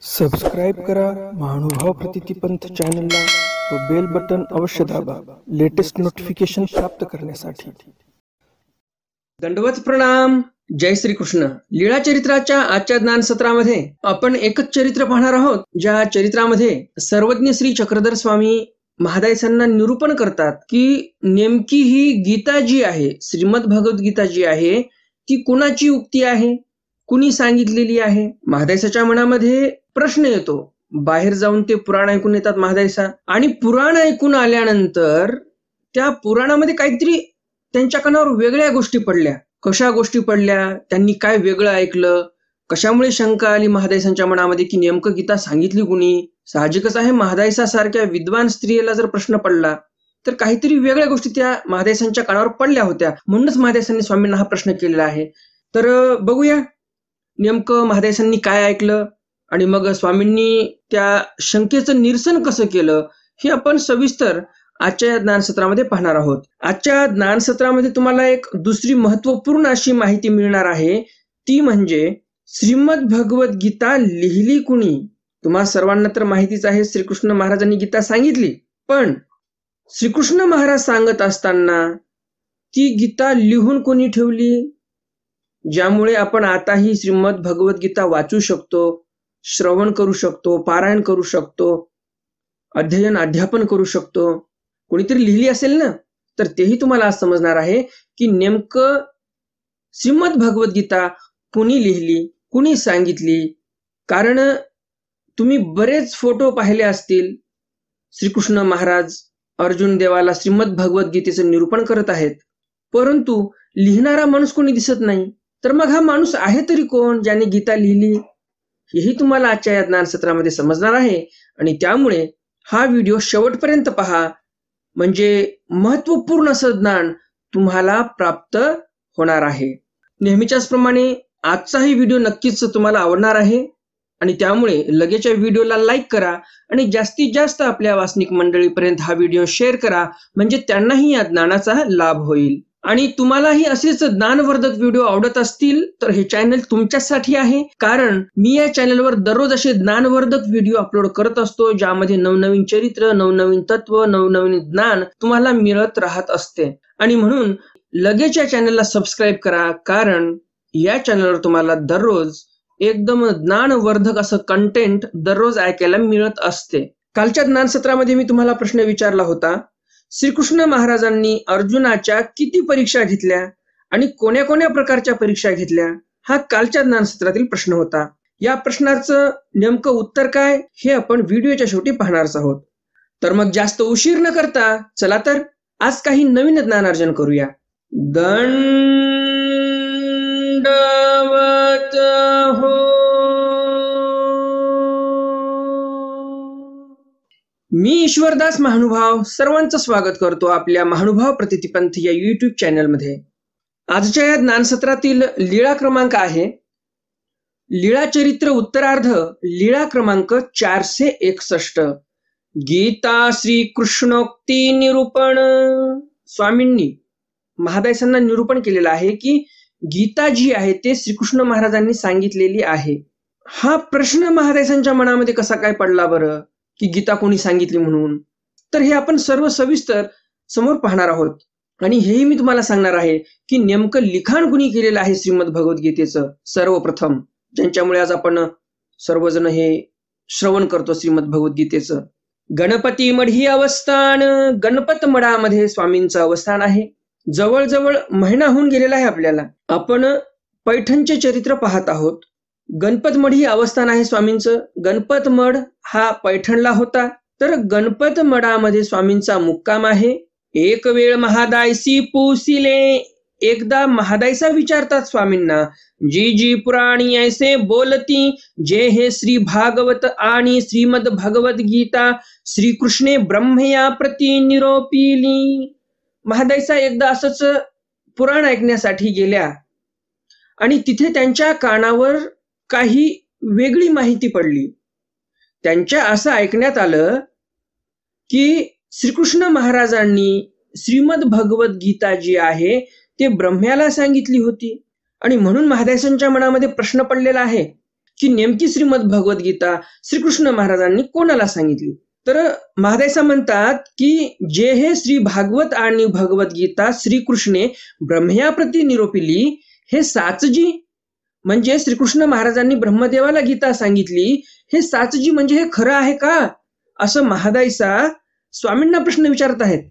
Subscribe करा महानुभाव प्रतितीपंथ चॅनलला व बेल बटन अवश्य दाबा लेटेस्ट नोटिफिकेशन प्राप्त करण्यासाठी। दंडवत प्रणाम। जय श्री कृष्ण। लीळा चरित्राच्या आजच्या ज्ञान सत्रामध्ये आपण एकच चरित्र पाहणार आहोत, ज्या चरित्रामध्ये सर्वज्ञ श्री चक्रधर स्वामी महादायसांना निरूपण करतात की नेमकी ही गीता जी आहे, श्रीमद भगवद्गीता जी आहे, ती कुणाची उक्ती आहे, कुणी सांगितलेली आहे। महादायसाच्या मनामध्ये प्रश्न येतो। बाहेर जाऊन ते पुराण ऐकून येतात महादायसा, आणि पुराण ऐकून आल्यानंतर त्या पुराणामध्ये काहीतरी त्यांच्या कानावर वेगळ्या गोष्टी पडल्या। कशा गोष्टी पडल्या, त्यांनी काय वेगळं ऐकलं, कशामुळे शंका आली महादायसांच्या मनामध्ये की नेमकं गीता सांगितली कुणी। साहजिकच आहे, महादायसासारख्या विद्वान स्त्रियेला जर प्रश्न पडला तर काहीतरी वेगळ्या गोष्टी त्या महादायसांच्या कानावर पडल्या होत्या, म्हणूनच महादायसांनी स्वामींना हा प्रश्न केलेला आहे। तर बघूया नेमकं महादायसांनी काय ऐकलं आणि मग स्वामींनी त्या शंकेचं निरसन कसं केलं, हे आपण सविस्तर आजच्या ज्ञानसत्रामध्ये पाहणार आहोत। आजच्या ज्ञानसत्रामध्ये तुम्हाला एक दुसरी महत्वपूर्ण अशी माहिती मिळणार आहे, ती म्हणजे श्रीमद भगवद्गीता लिहिली कुणी। तुम्हा सर्वांना तर माहितीच आहे, श्रीकृष्ण महाराजांनी गीता सांगितली, पण श्रीकृष्ण महाराज सांगत असताना ती गीता लिहून कोणी ठेवली, ज्यामुळे आपण आताही श्रीमद भगवद्गीता वाचू शकतो, श्रवण करू शकतो, पारायण करू शकतो, अध्ययन अध्यापन करू शकतो। कोणीतरी लिहिली असेल ना, तर तेही तुम्हाला आज समजणार आहे की नेमकं श्रीमद भगवद्गीता कुणी लिहिली, कुणी सांगितली। कारण तुम्ही बरेच फोटो पाहिले असतील, श्रीकृष्ण महाराज अर्जुन देवाला श्रीमद भगवद्गीतेचं निरूपण करत आहेत, परंतु लिहिणारा माणूस कोणी दिसत नाही। तर मग हा माणूस आहे तरी कोण ज्याने गीता लिहिली, हेही तुम्हाला आजच्या या ज्ञानसत्रामध्ये समजणार आहे। आणि त्यामुळे हा व्हिडिओ शेवटपर्यंत पहा, म्हणजे महत्वपूर्ण असं ज्ञान तुम्हाला प्राप्त होणार आहे। नेहमीच्याच प्रमाणे आजचाही व्हिडिओ नक्कीच तुम्हाला आवडणार आहे, आणि त्यामुळे लगेच व्हिडिओला लाईक करा आणि जास्तीत जास्त आपल्या वासनिक मंडळीपर्यंत हा व्हिडिओ शेअर करा, म्हणजे त्यांनाही या ज्ञानाचा लाभ होईल। आणि तुम्हालाही असेच ज्ञानवर्धक व्हिडिओ आवडत असतील तर हे चॅनल तुमच्यासाठी आहे, कारण मी या चॅनलवर दररोज असे ज्ञानवर्धक व्हिडिओ अपलोड करत असतो, ज्यामध्ये नवनवीन चरित्र, नवनवीन तत्व, नवनवीन ज्ञान तुम्हाला मिळत राहत असते। आणि म्हणून लगेच या चॅनलला सबस्क्राईब करा, कारण या चॅनलवर तुम्हाला दररोज एकदम ज्ञानवर्धक असं कंटेंट दररोज ऐकायला मिळत असते। कालच्या ज्ञानसत्रामध्ये मी तुम्हाला प्रश्न विचारला होता, श्रीकृष्ण महाराजांनी अर्जुनाच्या किती परीक्षा घेतल्या आणि कोण्या कोण्या प्रकारच्या परीक्षा घेतल्या, हा कालच्या ज्ञानसत्रातील प्रश्न होता। या प्रश्नाचं नेमकं उत्तर काय हे आपण व्हिडिओच्या शेवटी पाहणारच आहोत। तर मग जास्त उशीर न करता चला तर आज काही नवीन ज्ञानार्जन करूया। दंडवत हो। मी ईश्वरदास महानुभाव सर्वांचं स्वागत करतो आपल्या महानुभाव प्रतितीपंथ या युट्यूब चॅनलमध्ये। आजच्या या ज्ञानसत्रातील लीळा क्रमांक आहे लीळा चरित्र उत्तरार्ध, लीळा क्रमांक 461, गीता श्री कृष्णोक्ती निरूपण। स्वामींनी महादायसांना निरूपण केलेलं आहे की गीता जी आहे ते श्रीकृष्ण महाराजांनी सांगितलेली आहे। हा प्रश्न महादायसांच्या मनामध्ये कसा काय पडला बरं की गीता कोणी सांगितली म्हणून, तर हे आपण सर्व सविस्तर समोर पाहणार आहोत। आणि हेही मी तुम्हाला सांगणार आहे की नेमकं लिखाण कुणी केलेलं आहे श्रीमद भगवद्गीतेचं, सर्वप्रथम ज्यांच्यामुळे आज आपण सर्वजण हे श्रवण करतो श्रीमद भगवद्गीतेचं। गणपती मढी अवस्थान, गणपत मठामध्ये स्वामींचं अवस्थान आहे। जवळजवळ महिना होऊन गेलेला आहे आपल्याला, आपण पैठणचे चरित्र पाहत आहोत। गणपत मढी अवस्थान आहे स्वामींचं। गणपत मठ हा पैठणला होता, तर गणपत मठामध्ये स्वामींचा मुक्काम आहे। एक वेळ महादायसी पुसिले, एकदा महादायसा विचारतात स्वामींना, जी जी पुराणी ऐसे बोलती, जे हे श्री भागवत आणि श्रीमद भगवद्गीता श्रीकृष्णे ब्रह्मया प्रति निरोपिली। महादायसा एकदा असंच पुराण ऐकण्यासाठी गेल्या आणि तिथे त्यांच्या कानावर काही वेगळी माहिती पडली। त्यांच्या असं ऐकण्यात आलं की श्रीकृष्ण महाराजांनी श्रीमद भगवद्गीता जी आहे ते ब्रह्म्याला सांगितली होती, आणि म्हणून महादायसांच्या मनामध्ये प्रश्न पडलेला आहे की नेमकी श्रीमद भगवद्गीता श्रीकृष्ण महाराजांनी कोणाला सांगितली. तर महादायसा म्हणतात की जे हे श्री भागवत आणि भगवद्गीता श्रीकृष्णे ब्रह्मयाप्रती निरोपिली हे साचजी, म्हणजे श्रीकृष्ण महाराजांनी ब्रह्मदेवाला गीता सांगितली हे साचजी म्हणजे हे खरं आहे का, असं महादायसा स्वामींना प्रश्न विचारत आहेत.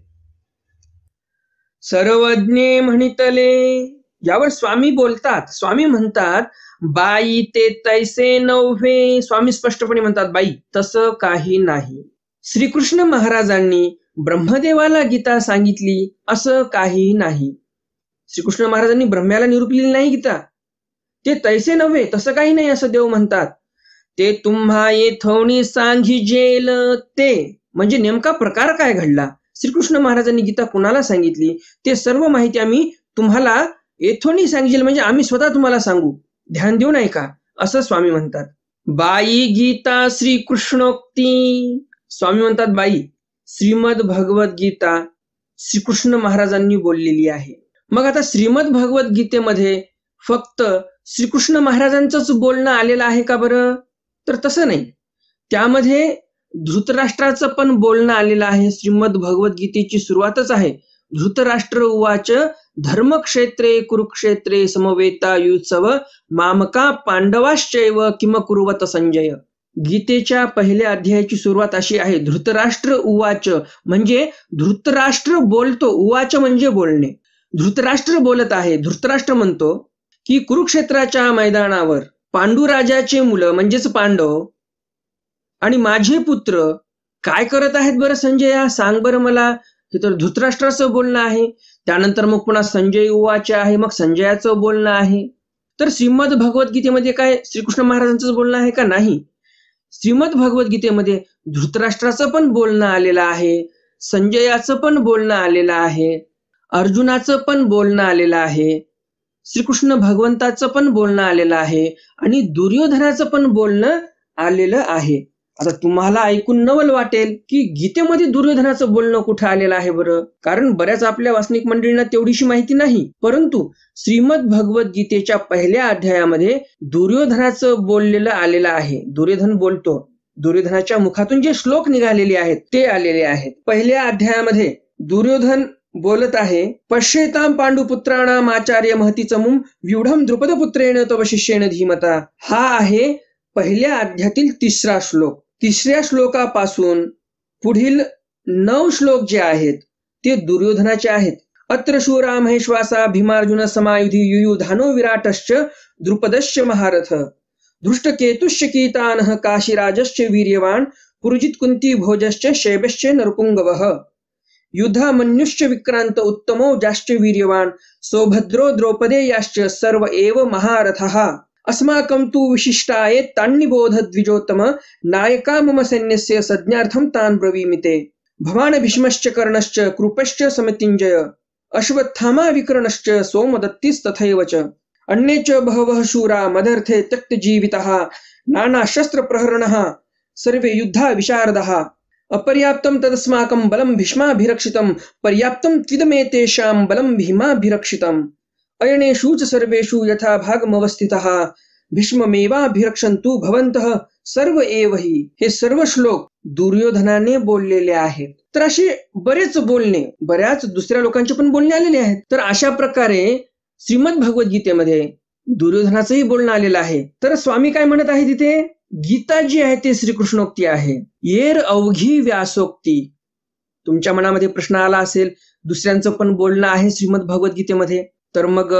सर्वज्ञे म्हणितले, यावर स्वामी बोलतात, स्वामी म्हणतात बाई ते तैसे नव्हे. स्वामी स्पष्टपणे म्हणतात बाई तसं काही नाही. श्रीकृष्ण महाराजांनी ब्रह्मदेवाला गीता सांगितली असं काही नाही. श्रीकृष्ण महाराजांनी ब्रह्म्याला निरूपलेली नाही गीता. ते तैसे नव्हे तसं काही नाही असं देव म्हणतात. ते तुम्हा येथोनी सांगिजेल ते, म्हणजे नेमका प्रकार काय घडला, श्रीकृष्ण महाराजांनी गीता कुणाला सांगितली ते सर्व माहिती आम्ही तुम्हाला येथोनी सांगिजेल, म्हणजे आम्ही स्वतः तुम्हाला सांगू, ध्यान देऊ नाही का, असं स्वामी म्हणतात. बाई गीता श्रीकृष्णोक्ती, स्वामी म्हणतात बाई श्रीमद भगवद्गीता श्रीकृष्ण महाराजांनी बोललेली आहे. मग आता श्रीमद भगवद्गीतेमध्ये फक्त श्रीकृष्ण महाराजांचंच बोलणं आलेलं आहे का बरं, तर तसं नाही. त्यामध्ये धृतराष्ट्राचं पण बोलणं आलेलं आहे. श्रीमद भगवद्गीतेची सुरुवातच आहे धृतराष्ट्र उवाच धर्मक्षेत्रे कुरुक्षेत्रे समवेतायुत्सव मामका पांडवाश्चैव किम कुर्वत संजय. गीतेच्या पहिल्या अध्यायाची सुरुवात अशी आहे, धृतराष्ट्र उवाच, म्हणजे धृतराष्ट्र बोलतो, उवाच म्हणजे बोलणे. धृतराष्ट्र बोलत आहे. धृतराष्ट्र म्हणतो की कुरुक्षेत्राच्या मैदानावर पांडुराजाचे मुलं म्हणजेच पांडव आणि माझे पुत्र काय करत आहेत बरं संजया, सांग बरं मला. हे तर धृतराष्ट्राचं बोलणं आहे. त्यानंतर मग पुन्हा संजय उवाच आहे, मग संजयाचं बोलणं आहे. तर श्रीमद भगवद्गीतेमध्ये काय श्रीकृष्ण महाराजांचं बोलणं आहे का, नाही. श्रीमद भगवद्गीतेमध्ये धृतराष्ट्राचं पण बोलणं आलेलं आहे, संजयाचं पण बोलणं आलेलं आहे, अर्जुनाचं पण बोलणं आलेलं आहे, श्रीकृष्ण भगवंताचं पण बोलणं आलेलं आहे आणि दुर्योधनाचं पण बोलणं आलेलं आहे. आता तुम्हाला ऐकून नवल वाटेल की गीतेमध्ये दुर्योधनाचं बोलणं कुठं आलेलं आहे बरं, कारण बऱ्याच आपल्या वासनिक मंडळींना तेवढीशी माहिती नाही. परंतु श्रीमद भगवद्गीतेच्या पहिल्या अध्यायामध्ये दुर्योधनाचं बोललेलं आलेलं आहे. दुर्योधन बोलतो, दुर्योधनाच्या मुखातून जे श्लोक निघालेले आहेत ते आलेले आहेत. पहिल्या अध्यायामध्ये दुर्योधन बोलत आहे, पश्येताम पांडुपुत्राणाम आचार्य महतीचमुम व्यूढम द्रुपदपुत्रेण तव शिष्येण धीमता. हा आहे पहिल्या अध्यायातील 3रा श्लोक. 3ऱ्या श्लोकापासून पुढील 9 श्लोक जे आहेत ते दुर्योधनाचे आहेत. अत्र शूरा महेश्वासा भीमार्जुन समायुधी युयुधानो विराटश्च द्रुपदश्च महारथ दृष्टकेतुश्च कीतानः काशीराजश्च वीर्यवान पुरुजित कुंती भोजश्च शैबश्च नरपुंगवः युद्धामन्युश्च विक्रांत उत्तमो जाश्च वीर्यवान सौभद्रो द्रौपदेयाश्च सर्व एव महारथः अस्माकं तु विशिष्टाये तान्निबोध द्विजोत्तम नायका मम सैन्यस्य संज्ञार्थं तान् ब्रवीमिते. भवान् भीष्मश्च कर्णश्च कृपश्च समितिञ्जय अश्वत्थामा विकर्णश्च सोमदत्तिस्तथैव च अन्ये च बहवः शूरा मदर्थे त्यक्तजीवितः नानाशस्त्रप्रहरणः सर्वे युद्धा विशारदः अपर्याप्तं तदस्माकं बलं भीष्माभिरक्षितं पर्याप्तं त्विदमेतेषां बलं भीमाभिरक्षितम् अयनेषु च सर्वेषु यथा भागमवस्थितः भीष्ममेवाभिरक्षन्तु भवन्तः सर्व एव हि. हे सर्व श्लोक दुर्योधनाने बोललेले आहेत. तर असे बरेच बोलणे, बऱ्याच दुसऱ्या लोकांचे पण बोलणे आलेले आहेत. तर अशा प्रकारे श्रीमद भगवद्गीतेमध्ये दुर्योधनाचंही बोलणं आलेलं आहे. तर स्वामी काय म्हणत आहे तिथे, गीता जी आहे ते श्रीकृष्णोक्ती आहे, येर अवघी व्यासोक्ती. तुमच्या मनामध्ये प्रश्न आला असेल, दुसऱ्यांचं पण बोलणं आहे श्रीमद भगवद्गीतेमध्ये, तर मग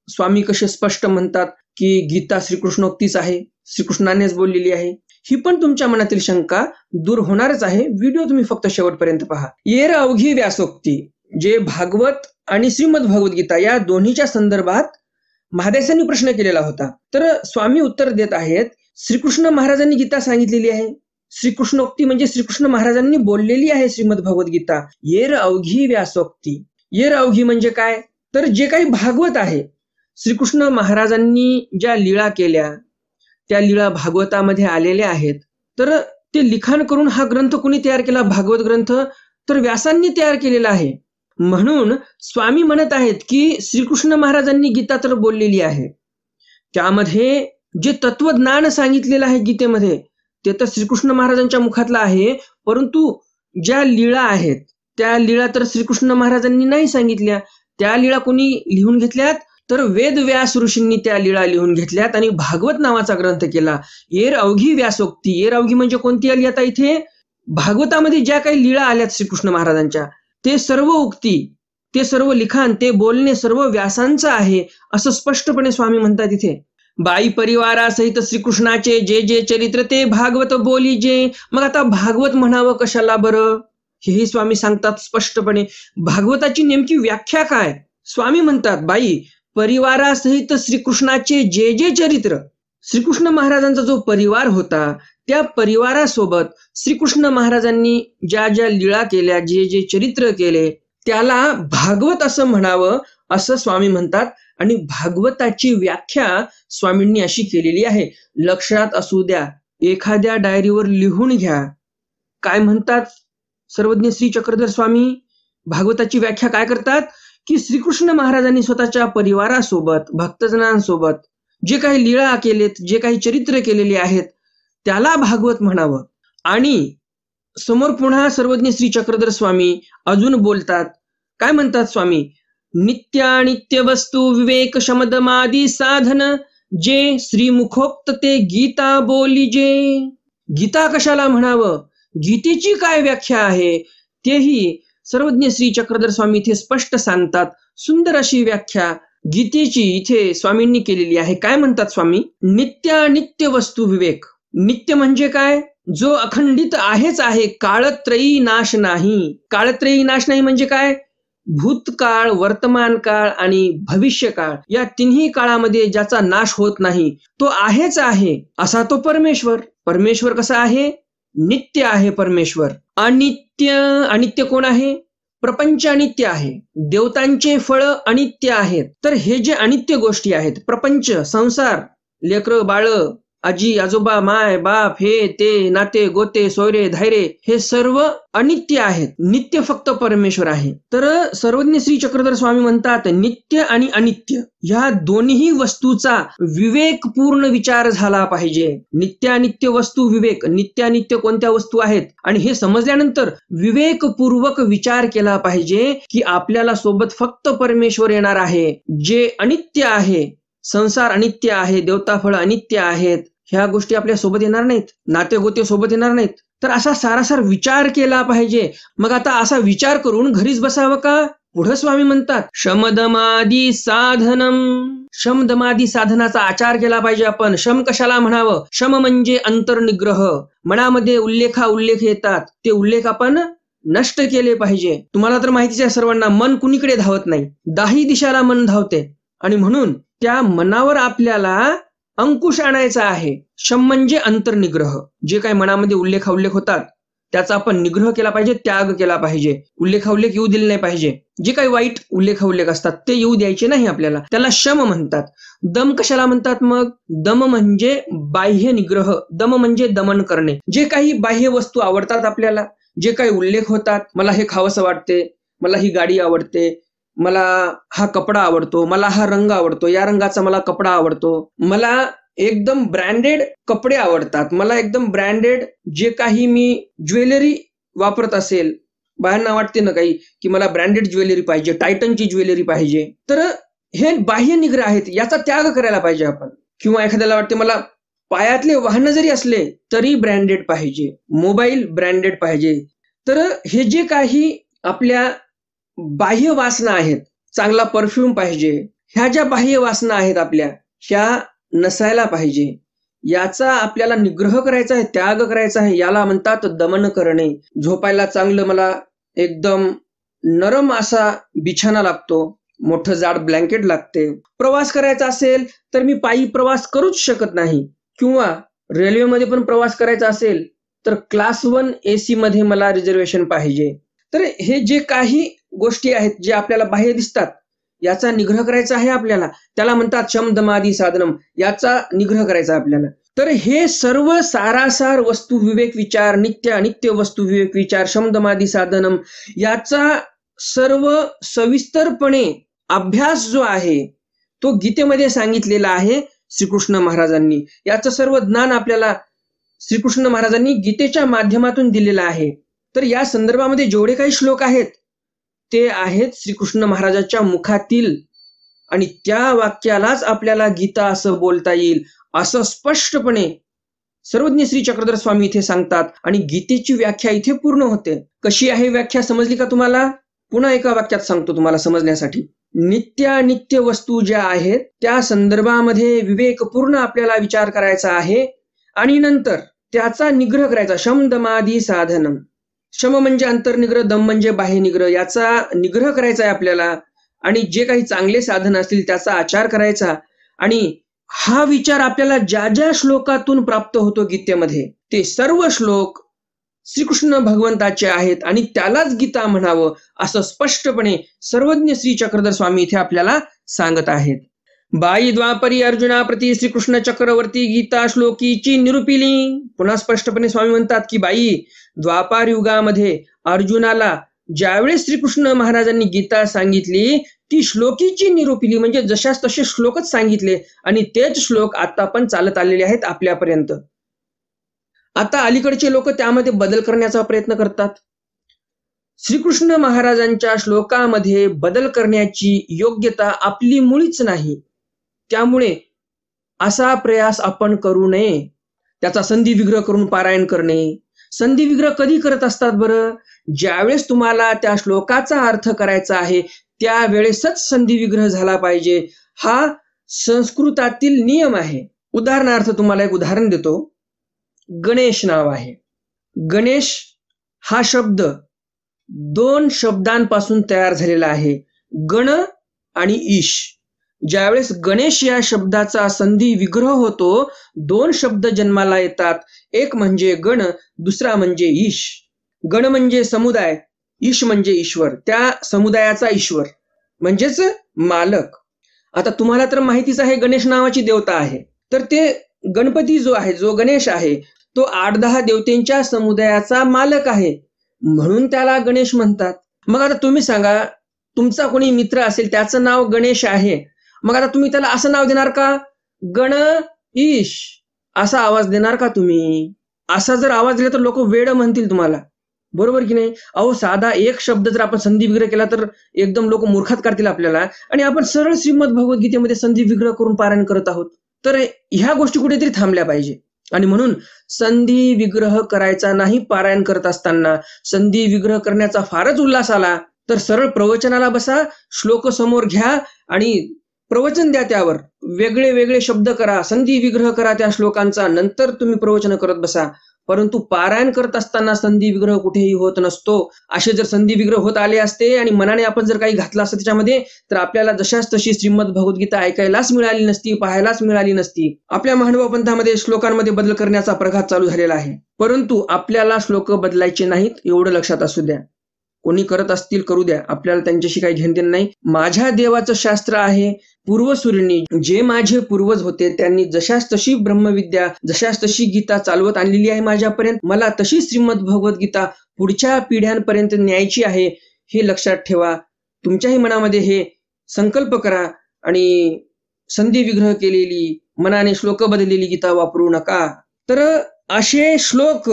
स्वामी कसे स्पष्ट म्हणतात की गीता श्रीकृष्णोक्तीच आहे, श्रीकृष्णानेच बोललेली आहे. ही पण तुमच्या मनातील शंका दूर होणारच आहे. व्हिडिओ तुम्ही फक्त शेवटपर्यंत पहा. येर अवघी व्यासोक्ती, जे भागवत आणि श्रीमद भगवद्गीता या दोन्हीच्या संदर्भात महादेसांनी प्रश्न केलेला होता. तर स्वामी उत्तर देत आहेत, श्रीकृष्ण महाराजांनी गीता सांगितलेली आहे. श्रीकृष्णोक्ती म्हणजे श्रीकृष्ण महाराजांनी बोललेली आहे श्रीमद भगवद्गीता. येर अवघी व्यासोक्ती. येर अवघी म्हणजे काय, तर जे काही भागवत आहे, श्रीकृष्ण महाराजांनी ज्या लीळा केल्या त्या लीळा भागवतामध्ये आलेल्या आहेत. तर ते लिखाण करून हा ग्रंथ कोणी तयार केला, भागवत ग्रंथ, तर व्यासांनी तयार केलेला आहे. म्हणून स्वामी म्हणत आहेत की श्रीकृष्ण महाराजांनी गीता तर बोललेली आहे, त्यामध्ये जे तत्वज्ञान सांगितलेलं आहे गीतेमध्ये ते तर श्रीकृष्ण महाराजांच्या मुखातलं आहे, परंतु ज्या लीळा आहेत त्या लीळा तर श्रीकृष्ण महाराजांनी नाही सांगितल्या. त्या लीळा कोणी लिहून घेतल्यात? तर वेद व्यास ऋषींनी त्या लीळा लिहून घेतल्यात आणि भागवत नावाचा ग्रंथ केला. येर अवघी व्यासोक्ती. येर अवघी म्हणजे कोणती आली आता इथे? भागवतामध्ये ज्या काही लीळा आल्यात श्रीकृष्ण महाराजांच्या, ते सर्व उक्ती, ते सर्व लिखाण, ते बोलणे सर्व व्यासांचं आहे असं स्पष्टपणे स्वामी म्हणतात इथे. बाई परिवारासहित श्रीकृष्णाचे जे जे चरित्र ते भागवत बोली जे. मग आता भागवत म्हणावं कशाला बरं? हेही स्वामी सांगतात स्पष्टपणे. भागवताची नेमकी व्याख्या काय? स्वामी म्हणतात बाई परिवारासहित श्रीकृष्णाचे जे जे चरित्र, श्रीकृष्ण महाराजांचा जो परिवार होता त्या परिवारासोबत श्रीकृष्ण महाराजांनी ज्या ज्या लीळा केल्या, जे जे चरित्र केले त्याला भागवत असं म्हणावं असं स्वामी म्हणतात. आणि भागवताची व्याख्या स्वामींनी अशी केलेली आहे. लक्षात असू द्या, एखाद्या डायरीवर लिहून घ्या. काय म्हणतात सर्वज्ञ श्री चक्रधर स्वामी? भागवताची व्याख्या काय करतात की श्रीकृष्ण महाराजांनी स्वतःच्या परिवारासोबत, भक्तजनांसोबत जे काही लीळा केलेत, जे काही चरित्र केलेले आहेत त्याला भागवत म्हणावं. आणि समोर पुन्हा सर्वज्ञ श्री चक्रधर स्वामी अजून बोलतात. काय म्हणतात स्वामी? नित्यानित्य वस्तू विवेक शमदमादी साधन जे श्रीमुखोक्त ते गीता बोली जे. गीता कशाला म्हणावं? गीतेची काय व्याख्या आहे तेही सर्वज्ञ श्री चक्रधर स्वामी इथे स्पष्ट सांगतात. सुंदर अशी व्याख्या गीतेची इथे स्वामींनी केलेली आहे. काय म्हणतात स्वामी? नित्यानित्य वस्तू विवेक. नित्य म्हणजे काय? जो अखंडित आहेच आहे, काळत्रयी नाश नाही. काळत्रयी नाश नाही म्हणजे काय? भूतकाळ, वर्तमान काळ आणि भविष्य काळ या तिन्ही काळामध्ये ज्याचा नाश होत नाही तो आहेच आहे असा तो परमेश्वर. परमेश्वर कसा आहे? नित्य आहे परमेश्वर. अनित्य. अनित्य कोण आहे? प्रपंच अनित्य आहे. देवतांचे फळ अनित्य आहेत. तर हे जे अनित्य गोष्टी आहेत, प्रपंच, संसार, लेकरं बाळ, आजी आजोबा, माय बाप, हे ते नाते गोते सोयरे धायरे, हे सर्व अनित्य आहेत. नित्य फक्त परमेश्वर आहे. तर सर्वज्ञ श्री चक्रधर स्वामी म्हणतात नित्य आणि अनित्य ह्या दोन्ही वस्तूचा विवेकपूर्ण विचार झाला पाहिजे. नित्यानित्य वस्तू विवेक. नित्यानित्य कोणत्या वस्तू आहेत आणि हे समजल्यानंतर विवेकपूर्वक विचार केला पाहिजे की आपल्याला सोबत फक्त परमेश्वर येणार आहे. जे अनित्य आहे, संसार अनित्य आहे, देवताफळ अनित्य आहेत, ह्या गोष्टी आपल्या सोबत येणार नाहीत, नातेगोते सोबत येणार नाहीत. तर असा सारासार विचार केला पाहिजे. मग आता असा विचार करून घरीच बसावं का? पुढे स्वामी म्हणतात शमदमादी साधनम. शमदमादी साधनाचा आचार केला पाहिजे आपण. शम कशाला म्हणावं? शम म्हणजे अंतर्निग्रह. मनामध्ये उल्लेख येतात, ते उल्लेख आपण नष्ट केले पाहिजे. तुम्हाला तर माहितीच आहे सर्वांना, मन कुणीकडे धावत नाही, 10 दिशाला मन धावते. आणि म्हणून त्या मनावर आपल्याला अंकुश आणायचा आहे. शम म्हणजे अंतर्निग्रह. जे काही मनामध्ये उल्लेख होतात त्याचा आपण निग्रह केला पाहिजे, त्याग केला पाहिजे. उल्लेख येऊ दिले नाही पाहिजे. जे काही वाईट उल्लेख असतात ते येऊ द्यायचे नाही आपल्याला. त्याला शम म्हणतात. दम कशाला म्हणतात मग? दम म्हणजे बाह्य निग्रह. दम म्हणजे दमन करणे. जे काही बाह्य वस्तू आवडतात आपल्याला, जे काही उल्लेख होतात, मला हे खावंसं वाटते, मला ही गाडी आवडते, मला हा कपडा आवडतो, मला हा रंग आवडतो, या रंगाचा मला कपडा आवडतो, मला एकदम ब्रँडेड कपडे आवडतात, मला एकदम ब्रँडेड जे काही मी ज्वेलरी वापरत असेल, बाहेरना वाटते ना काही की मला ब्रँडेड ज्वेलरी पाहिजे, टायटनची ज्वेलरी पाहिजे, तर हे बाह्य निग्रह आहेत, याचा त्याग करायला पाहिजे आपण. किंवा एखाद्याला वाटते मला पायातले वाहन जरी असले तरी ब्रँडेड पाहिजे, मोबाईल ब्रँडेड पाहिजे. तर हे जे काही आपल्या बाह्य वासना आहेत, चांगला परफ्यूम पाहिजे, ह्या ज्या बाह्य वासना आहेत आपल्या, ह्या नसायला पाहिजे. याचा आपल्याला निग्रह करायचा आहे, त्याग करायचा आहे. याला म्हणतात दमन करणे. झोपायला चांगलं मला एकदम नरम असा बिछाना लागतो, मोठं जाड ब्लँकेट लागते. प्रवास करायचा असेल तर मी पायी प्रवास करूच शकत नाही. किंवा रेल्वेमध्ये पण प्रवास करायचा असेल तर क्लास 1 AC मध्ये मला रिझर्वेशन पाहिजे. तर हे जे काही गोष्टी आहेत जे आपल्याला बाह्य दिसतात याचा निग्रह करायचा आहे आपल्याला. त्याला म्हणतात शमदमादी साधनम. याचा निग्रह करायचा आपल्याला. तर हे सर्व सारासार वस्तू विवेक विचार, नित्य अनित्य वस्तू विवेक विचार, शमदमादी साधनम, याचा सर्व सविस्तरपणे अभ्यास जो आहे तो गीतेमध्ये सांगितलेला आहे. श्रीकृष्ण महाराजांनी. याचं सर्व ज्ञान आपल्याला श्रीकृष्ण महाराजांनी गीतेच्या माध्यमातून दिलेलं आहे. तर या संदर्भामध्ये जेवढे काही श्लोक आहेत ते आहेत श्रीकृष्ण महाराजांच्या मुखातील, आणि त्या वाक्यालाच आपल्याला गीता असं बोलता येईल असं स्पष्टपणे सर्वज्ञ श्री चक्रधर स्वामी इथे सांगतात. आणि गीतेची व्याख्या इथे पूर्ण होते. कशी आहे व्याख्या समजली का तुम्हाला? पुन्हा एका वाक्यात सांगतो तुम्हाला समजण्यासाठी. नित्यानित्य वस्तू ज्या आहेत त्या संदर्भामध्ये विवेकपूर्ण आपल्याला विचार करायचा आहे, आणि नंतर त्याचा निग्रह करायचा. शम दमादी साधनम. शम म्हणजे अंतर्निग्रह, दम म्हणजे बाह्य निग्रह. याचा निग्रह करायचा आहे आपल्याला, आणि जे काही चांगले साधन असतील त्याचा आचार करायचा. आणि हा विचार आपल्याला ज्या ज्या श्लोकातून प्राप्त होतो गीतेमध्ये, ते सर्व श्लोक श्रीकृष्ण भगवंताचे आहेत आणि त्यालाच गीता म्हणावं असं स्पष्टपणे सर्वज्ञ श्री चक्रधर स्वामी इथे आपल्याला सांगत आहेत. बाई द्वापरी अर्जुना प्रति श्रीकृष्ण चक्रवर्ती गीता श्लोकीची निरूपिली. पुन्हा स्पष्टपणे स्वामी म्हणतात की बाई द्वापार युगामध्ये अर्जुनाला ज्यावेळेस श्रीकृष्ण महाराजांनी गीता सांगितली ती श्लोकीची निरूपिली, म्हणजे जशास तसे श्लोकच सांगितले, आणि तेच श्लोक आता पण चालत आलेले आहेत आपल्यापर्यंत. आता अलीकडचे लोक त्यामध्ये बदल करण्याचा प्रयत्न करतात. श्रीकृष्ण महाराजांच्या श्लोकामध्ये बदल करण्याची योग्यता आपली मुळीच नाही. त्यामुळे असा प्रयास आपण करू नये. त्याचा संधी विग्रह करून पारायण करणे. संधी विग्रह कधी करत असतात बरं? ज्यावेळेस तुम्हाला त्या श्लोकाचा अर्थ करायचा आहे त्यावेळेसच संधी विग्रह झाला पाहिजे. हा संस्कृतातील नियम आहे. उदाहरणार्थ तुम्हाला एक उदाहरण देतो. गणेश नाव आहे. गणेश हा शब्द 2 शब्दांपासून तयार झालेला आहे, गण आणि ईश. ज्यावेळेस गणेश या शब्दाचा संधी विग्रह होतो 2 शब्द जन्माला येतात. एक म्हणजे गण, दुसरा म्हणजे ईश. गण म्हणजे समुदाय, ईश म्हणजे ईश्वर, त्या समुदायाचा ईश्वर म्हणजेच मालक. आता तुम्हाला तर माहितीच आहे गणेश नावाची देवता आहे. तर ते गणपती जो आहे, जो गणेश आहे, तो 8-10 देवतेंच्या समुदायाचा मालक आहे, म्हणून त्याला गणेश म्हणतात. मग आता तुम्ही सांगा, तुमचा कोणी मित्र असेल त्याचं नाव गणेश आहे, मग आता तुम्ही त्याला असं नाव देणार का? गण ईश असा आवाज देणार का तुम्ही? असा जर आवाज दिला तर लोक वेड म्हणतील तुम्हाला, बरोबर की नाही? अहो, साधा एक शब्द जर आपण संधी विग्रह केला तर एकदम लोक मूर्खात काढतील आपल्याला, आणि आपण सरळ श्रीमद भगवद्गीतेमध्ये संधी विग्रह करून पारायण करत आहोत. तर ह्या गोष्टी कुठेतरी थांबल्या पाहिजे. आणि म्हणून संधी विग्रह करायचा नाही. पारायण करत असताना संधी विग्रह करण्याचा फारच उल्हास आला तर सरळ प्रवचनाला बसा, श्लोक समोर घ्या आणि प्रवचन द्या. त्यावर वेगळे वेगळे शब्द करा, संधी विग्रह करा त्या श्लोकांचा, नंतर तुम्ही प्रवचन करत बसा. परंतु पारायण करत असताना संधी विग्रह कुठेही होत नसतो. असे जर संधी विग्रह होत आले असते आणि मनाने आपण जर काही घातलं असतं त्याच्यामध्ये, तर आपल्याला जशाच तशी श्रीमद भगवद्गीता ऐकायलाच मिळाली नसती, पाहायलाच मिळाली नसती. आपल्या महानुभाव पंथामध्ये श्लोकांमध्ये बदल करण्याचा प्रघात चालू झालेला आहे, परंतु आपल्याला श्लोक बदलायचे नाहीत, एवढं लक्षात असू द्या. कोणी करत असतील करू द्या, आपल्याला त्यांच्याशी काही घेणं देणं नाही. माझ्या देवाचं शास्त्र आहे, पूर्वसूरींनी जे माझे पूर्वज होते त्यांनी जशास तशी ब्रह्मविद्या, जशास तशी गीता चालवत आणलेली आहे माझ्यापर्यंत. मला तशी श्रीमद भगवद्गीता पुढच्या पिढ्यांपर्यंत न्यायची आहे, हे लक्षात ठेवा. तुमच्याही मनामध्ये हे संकल्प करा आणि संधी विग्रह केलेली, मनाने श्लोक बदललेली गीता वापरू नका. तर असे श्लोक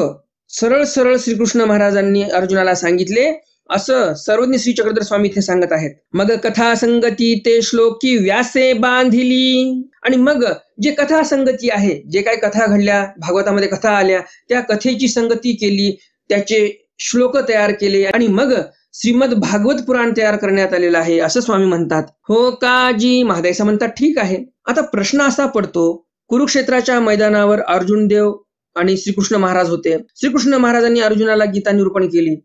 सरळ सरळ श्रीकृष्ण महाराजांनी अर्जुनाला सांगितले असं सर्वज्ञ श्री चक्रधर स्वामी इथे सांगत आहेत. मग कथा संगती ते श्लोकी व्यासे बांधिली. आणि मग जे कथा संगती आहे, जे काही कथा घडल्या, भागवतामध्ये कथा आल्या, त्या कथेची संगती केली, त्याचे श्लोक तयार केले, आणि मग श्रीमद भागवत पुराण तयार करण्यात आलेलं आहे असं स्वामी म्हणतात. हो काजी? महादेसा म्हणतात ठीक आहे. आता प्रश्न असा पडतो, कुरुक्षेत्राच्या मैदानावर अर्जुन देव आणि श्रीकृष्ण महाराज होते. श्रीकृष्ण महाराजांनी अर्जुनाला गीता निरूपण केली.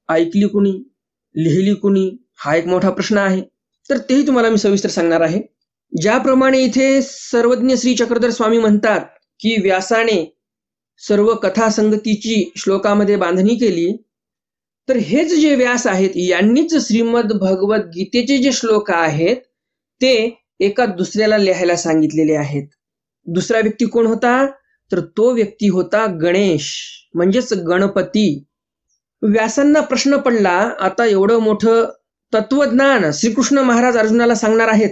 ऐकली कुणी? लिहिली कुणी? हा एक मोठा प्रश्न आहे. तर तेही तुम्हाला मी सविस्तर सांगणार आहे. ज्याप्रमाणे इथे सर्वज्ञ श्री चक्रधर स्वामी म्हणतात की व्यासाने सर्व कथा संगतीची श्लोकामध्ये बांधणी केली, तर हेच जे व्यास आहेत यांनीच श्रीमद भगवत गीतेचे जे श्लोक आहेत ते एका दुसऱ्याला लिहायला सांगितलेले आहेत. दुसरा व्यक्ती कोण होता? तर तो व्यक्ती होता गणेश, म्हणजेच गणपती. व्यासांना प्रश्न पडला, आता एवढं मोठं तत्वज्ञान श्रीकृष्ण महाराज अर्जुनाला सांगणार आहेत.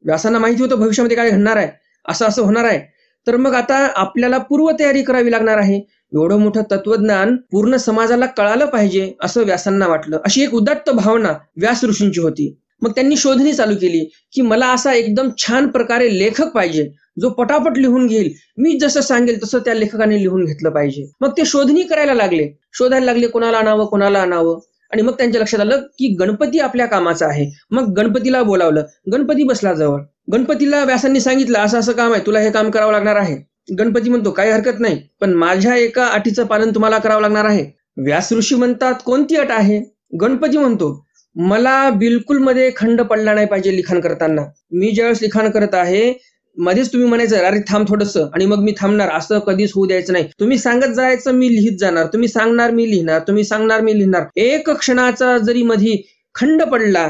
व्यासांना माहिती होतं भविष्यामध्ये काय घडणार आहे. असं असं होणार आहे, तर मग आता आपल्याला पूर्वतयारी करावी लागणार आहे. एवढं मोठं तत्वज्ञान पूर्ण समाजाला कळालं पाहिजे असं व्यासांना वाटलं. अशी एक उदात्त भावना व्यास ऋषींची होती. मग त्यांनी शोधणी चालू केली की मला असा एकदम छान प्रकारे लेखक पाहिजे, जो पटापट लिहून घेईल. मी जसं सांगेल तसं त्या लेखकाने लिहून घेतलं पाहिजे. मग ते शोधणी करायला लागले, शोधायला लागले कोणाला आणावं कोणाला आणावं. आणि मग त्यांच्या लक्षात आलं की गणपती आपल्या कामाचा आहे. मग गणपतीला बोलावलं. गणपती बसला जवळ. गणपतीला व्यासांनी सांगितलं असं असं काम आहे, तुला हे काम करावं लागणार आहे. गणपती म्हणतो काही हरकत नाही, पण माझ्या एका अटीचं पालन तुम्हाला करावं लागणार आहे. व्यास ऋषी म्हणतात कोणती अट आहे? गणपती म्हणतो मला बिलकुल मध्ये खंड पडला नाही पाहिजे लिखाण करताना. मी ज्यावेळेस लिखाण करत आहे मध्येच तुम्ही म्हणायचं अरे थांब थोडंसं आणि मग मी थांबणार, असं कधीच होऊ द्यायचं नाही. तुम्ही सांगत जायचं, मी लिहित जाणार. तुम्ही सांगणार मी लिहिणार, तुम्ही सांगणार मी लिहिणार. एक क्षणाचा जरी मध्ये खंड पडला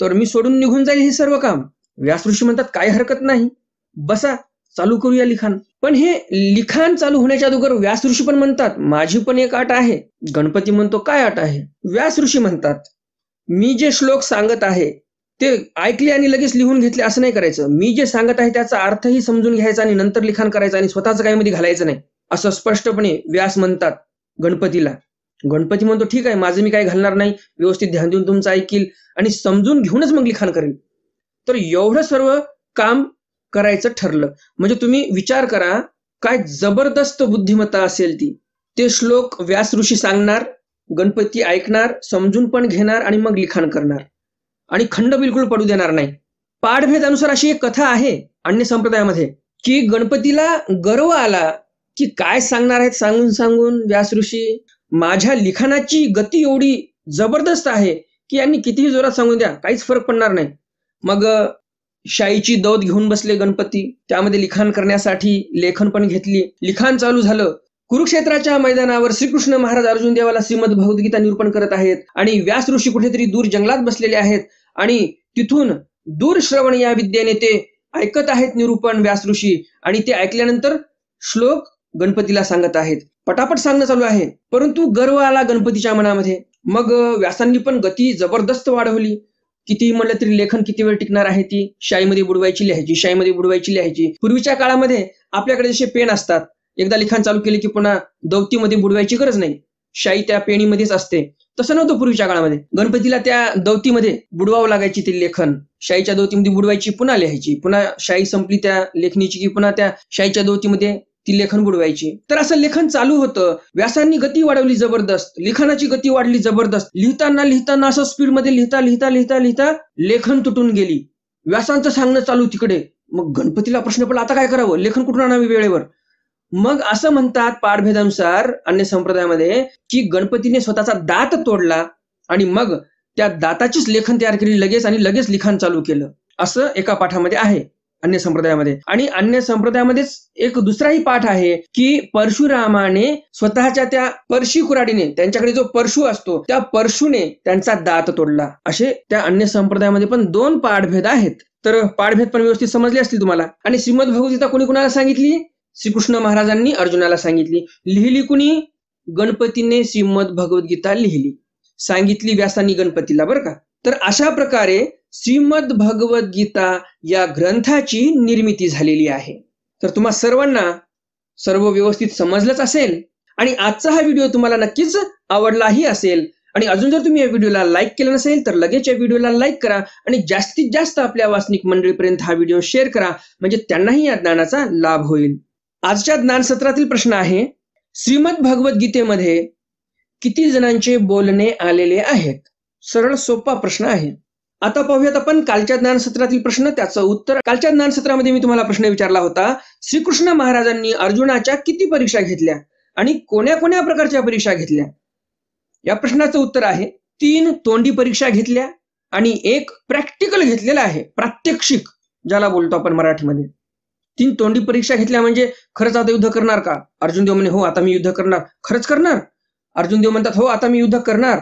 तर मी सोडून निघून जाईल हे सर्व काम. व्यास ऋषी म्हणतात काही हरकत नाही, बसा चालू करूया लिखाण. पण हे लिखाण चालू होण्याच्या अगोदर व्यास ऋषी पण म्हणतात माझी पण एक अट आहे. गणपती म्हणतो काय अट आहे? व्यास ऋषी म्हणतात मी जे श्लोक सांगत आहे ते ऐकले आणि लगेच लिहून घेतले असं नाही करायचं. मी जे सांगत आहे त्याचा अर्थही समजून घ्यायचा आणि नंतर लिखाण करायचं आणि स्वतःच काही मध्ये घालायचं नाही, असं स्पष्टपणे व्यास म्हणतात गणपतीला. गणपती म्हणतो ठीक आहे, माझं मी काही घालणार नाही, व्यवस्थित ध्यान देऊन तुमचं ऐकील आणि समजून घेऊनच मग लिखाण करेल. तर एवढं सर्व काम करायचं ठरलं. म्हणजे तुम्ही विचार करा काय जबरदस्त बुद्धिमत्ता असेल ती. ते श्लोक व्यास ऋषी सांगणार, गणपती ऐकणार, समजून पण घेणार आणि मग लिखाण करणार आणि खंड बिलकुल पडू देणार नाही. पाठभेदानुसार अशी एक कथा आहे अन्य संप्रदायामध्ये की गणपतीला गर्व आला की काय सांगणार आहेत सांगून सांगून व्यास ऋषी, माझ्या लिखाणाची गती एवढी जबरदस्त आहे की यांनी कितीही जोरात सांगून द्या काहीच फरक पडणार नाही. मग शाईची दौत घेऊन बसले गणपती, त्यामध्ये लिखाण करण्यासाठी लेखन पण घेतली. लिखाण चालू झालं. कुरुक्षेत्राच्या मैदानावर श्रीकृष्ण महाराज अर्जुन देवाला श्रीमद भगवद्गीता निरूपण करत आहेत आणि व्यास ऋषी कुठेतरी दूर जंगलात बसलेले आहेत आणि तिथून दूर श्रवण या विद्येने ते ऐकत आहेत निरूपण व्यास ऋषी. आणि ते ऐकल्यानंतर श्लोक गणपतीला सांगत आहेत. पटापट सांगणं चालू आहे, परंतु गर्व आला गणपतीच्या मनामध्ये. मग व्यासांनी पण गती जबरदस्त वाढवली. कितीही म्हणलं तरी लेखन किती वेळ टिकणार आहे? ती शाईमध्ये बुडवायची लिहायची, शाईमध्ये बुडवायची लिहायची. पूर्वीच्या काळामध्ये आपल्याकडे जसे पेन असतात, एकदा लिखाण चालू केले की पुन्हा दौतीमध्ये बुडवायची गरज नाही, शाई त्या पेणीमध्येच असते. तसं नव्हतं पूर्वीच्या काळामध्ये. गणपतीला त्या दौतीमध्ये बुडवावं लागायची ते लेखन. शाईच्या दौतीमध्ये बुडवायची, पुन्हा लिहायची, पुन्हा शाई संपली त्या लेखणीची की पुन्हा त्या शाईच्या दौतीमध्ये ती लेखन बुडवायची. तर असं लेखन चालू होतं. व्यासांनी गती वाढवली जबरदस्त, लिखाणाची गती वाढली जबरदस्त. लिहिताना लिहिताना असं स्पीडमध्ये लिहिता लिहिता लिहिता लिहिता लेखन तुटून गेली. व्यासांचं सांगणं चालू तिकडे. मग गणपतीला प्रश्न पडला आता काय करावं, लेखन कुठून आणावे वेळेवर. मग असं म्हणतात पाठभेदानुसार अन्य संप्रदायामध्ये की गणपतीने स्वतःचा दात तोडला आणि मग त्या दाताचीच लेखन तयार केली लगेच आणि लगेच लिखाण चालू केलं, असं एका पाठामध्ये आहे अन्य संप्रदायामध्ये. आणि अन्य संप्रदायामध्येच एक दुसराही पाठ आहे की परशुरामाने स्वतःच्या त्या परशी कुऱ्हाडीने, त्यांच्याकडे जो परशु असतो त्या परशुने त्यांचा दात तोडला. असे त्या अन्य संप्रदायामध्ये पण 2 पाठभेद आहेत. तर पाठभेद पण व्यवस्थित समजले असतील तुम्हाला. आणि श्रीमद भगवद्गीता कोणी कुणाला सांगितली? श्रीकृष्ण महाराजांनी अर्जुनाला सांगितली. लिहिली कुणी? गणपतीने श्रीमद भगवद्गीता लिहिली, सांगितली व्यासांनी गणपतीला, बरं का. तर अशा प्रकारे श्रीमद भगवद्गीता या ग्रंथाची निर्मिती झालेली आहे. तर तुम्हा सर्वांना सर्व व्यवस्थित समजलंच असेल आणि आजचा हा व्हिडिओ तुम्हाला नक्कीच आवडलाही असेल. आणि अजून जर तुम्ही या व्हिडिओला लाईक केलं नसेल तर लगेच या व्हिडिओला लाईक करा आणि जास्तीत जास्त आपल्या वासनिक मंडळीपर्यंत हा व्हिडिओ शेअर करा, म्हणजे त्यांनाही या ज्ञानाचा लाभ होईल. आजच्या ज्ञान सत्रातील प्रश्न आहे, श्रीमद भगवद्गीतेमध्ये किती जणांचे बोलणे आलेले आहेत? सरळ सोपा प्रश्न आहे. आता पाहूयात आपण कालच्या ज्ञान सत्रातील प्रश्न, त्याचं उत्तर. कालच्या ज्ञान सत्रामध्ये मी तुम्हाला प्रश्न विचारला होता, श्रीकृष्ण महाराजांनी अर्जुनाच्या किती परीक्षा घेतल्या आणि कोण्या कोण्या प्रकारच्या परीक्षा घेतल्या? या प्रश्नाचं उत्तर आहे 3 तोंडी परीक्षा घेतल्या आणि 1 प्रॅक्टिकल घेतलेला आहे, प्रात्यक्षिक ज्याला बोलतो आपण मराठीमध्ये. 3 तोंडी परीक्षा घेतल्या म्हणजे खरंच आता युद्ध करणार का? अर्जुन देव म्हणे हो आता मी युद्ध करणार. खरंच करणार? अर्जुन देव म्हणतात हो आता मी युद्ध करणार.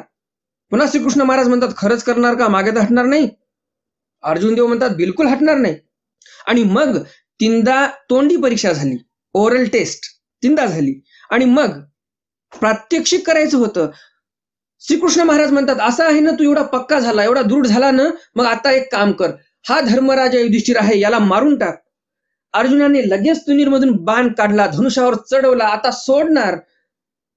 पुन्हा श्रीकृष्ण महाराज म्हणतात खरंच करणार का, मागे तर हटणार नाही? अर्जुन देव म्हणतात बिलकुल हटणार नाही. आणि मग 3दा तोंडी परीक्षा झाली, ओरल टेस्ट 3दा झाली आणि मग प्रात्यक्षिक करायचं होतं. श्रीकृष्ण महाराज म्हणतात असं आहे ना, तू एवढा पक्का झाला, एवढा दृढ झाला ना, मग आता एक काम कर, हा धर्मराजा युधिष्ठिर आहे याला मारून टाक. अर्जुनाने लगेच तुनीरमधून बाण काढला, धनुष्यावर चढवला, आता सोडणार.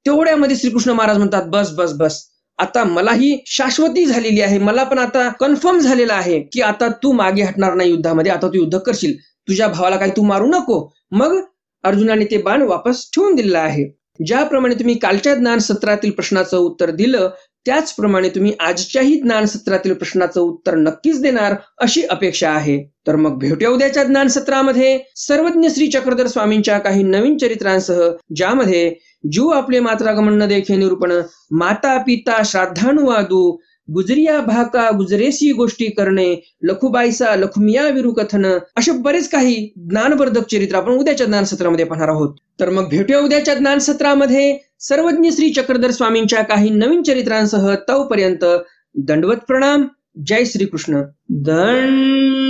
तेवढ्यामध्ये श्रीकृष्ण महाराज म्हणतात, बस बस बस, आता मलाही शाश्वती झालेली आहे, मला पण आता कन्फर्म झालेलं आहे की आता तू मागे हटणार नाही युद्धामध्ये, आता तू युद्ध करशील, तुझ्या भावाला काही तू मारू नको. मग अर्जुनाने ते बाण वापस ठेवून दिलेलं आहे. ज्याप्रमाणे तुम्ही कालच्या ज्ञान सत्रातील प्रश्नाचं उत्तर दिलं, त्याचप्रमाणे तुम्ही आजच्याही ज्ञान सत्रातील प्रश्नाचं उत्तर नक्कीच देणार अशी अपेक्षा आहे. तर मग भेटूया उद्याच्या ज्ञान सत्रामध्ये सर्वज्ञ श्री चक्रधर स्वामींच्या काही नवीन चरित्रांसह, ज्यामध्ये जीव आपले मात्रागमन न देखे निरूपण, माता पिता श्राद्धानुवादू, गुजरिया भाका गुजरेसी गोष्टी करणे, लखुबाईसा लखुमिया विरुकथन, असे बरेच काही ज्ञानवर्धक चरित्र आपण उद्याच्या ज्ञान सत्रामध्ये पाहणार आहोत. तर मग भेटूया उद्याच्या ज्ञान सत्रामध्ये सर्वज्ञ श्री चक्रधर स्वामींच्या काही नवीन चरित्रांसह. तोपर्यंत दंडवत प्रणाम. जय श्री कृष्ण. दंड